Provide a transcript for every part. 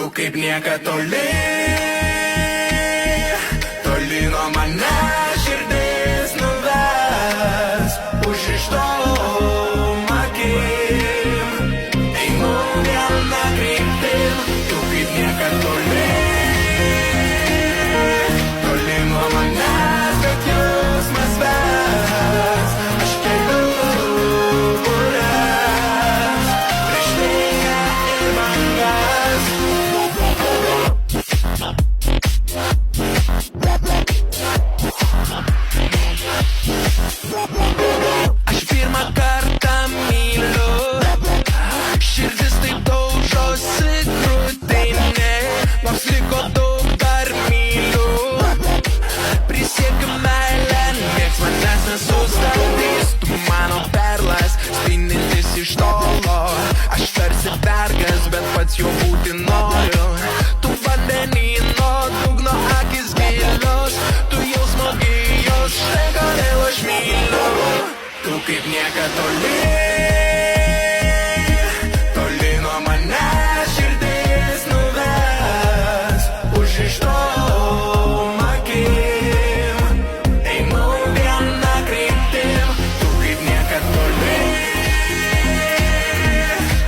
tu kaip niekad toli, toli nuo mane širdis nuves, užrištom akim, einu viena kryptim, tu kaip niekad toli, toli nuo manęs, bet jausmas ves, aš keliu bures, prieš vėją ir bangas. Aš pirmą kartą myliu, širdis taip daužosi krūtinė, nors liko daug dar myliu. Prisiekiu meilę, nieks manęs nesustabdys, tu mano perlas, spindintis iš tolo. Aš tarsi vergas, bet pats jo būti noriu. Tu vandenyno dugno akis gilios, tu jausmo gijos, štai kodėl aš myliu. Tu kaip niekad toli, toli nuo manęs širdis nuves, užrištom akim, einu viena kryptim, tu kaip niekad toli,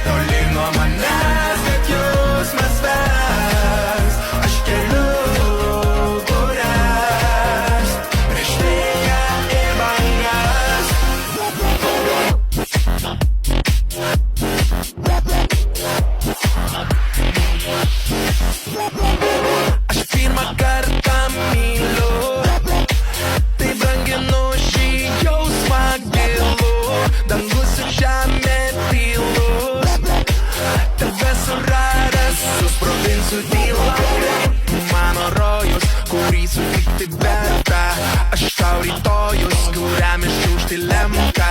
toli nuo manęs, bet jausmas ves, aš keliu bures, prieš vėją ir bangas. Aš pirmą kartą myliu, tai branginu šį jausmą gilų, dangus ir žemė tylus, tave suradęs susprogdinsiu tylą. Mano rojus, kurį sutikti verta, aš tau rytojus, kuriam iščiūžti lemta.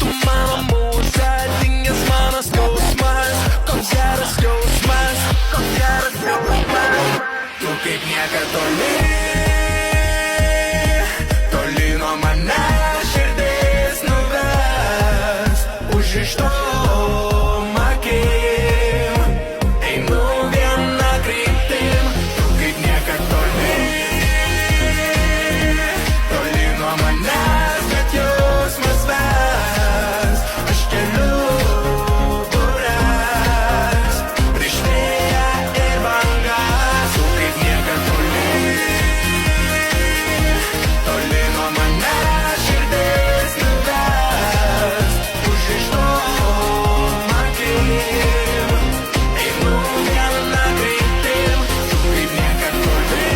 Tu mano mūza, dingęs mano skausmas, koks geras jausmas, koks geras jausmas. Tu kaip niekad toli, toli nuo manęs širdis nuves, užrištom akim, einu viena kryptim, tu kaip niekad toli, toli nuo manęs, bet jausmas ves, aš keliu bures, prieš vėją ir bangas. Tu kaip niekad toli, toli nuo manęs širdis nuves, užrištom akim, einu viena kryptim, tu kaip niekad toli,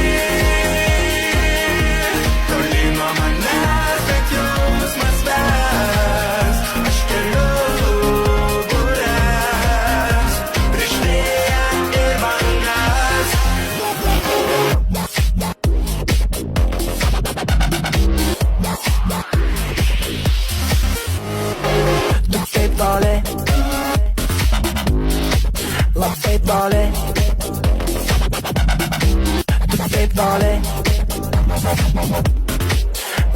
toli nuo manęs, bet jausmas ves, aš keliu bures, prieš vėją ir bangas. Tu taip toli, labai toli, tu taip toli,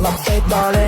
labai toli.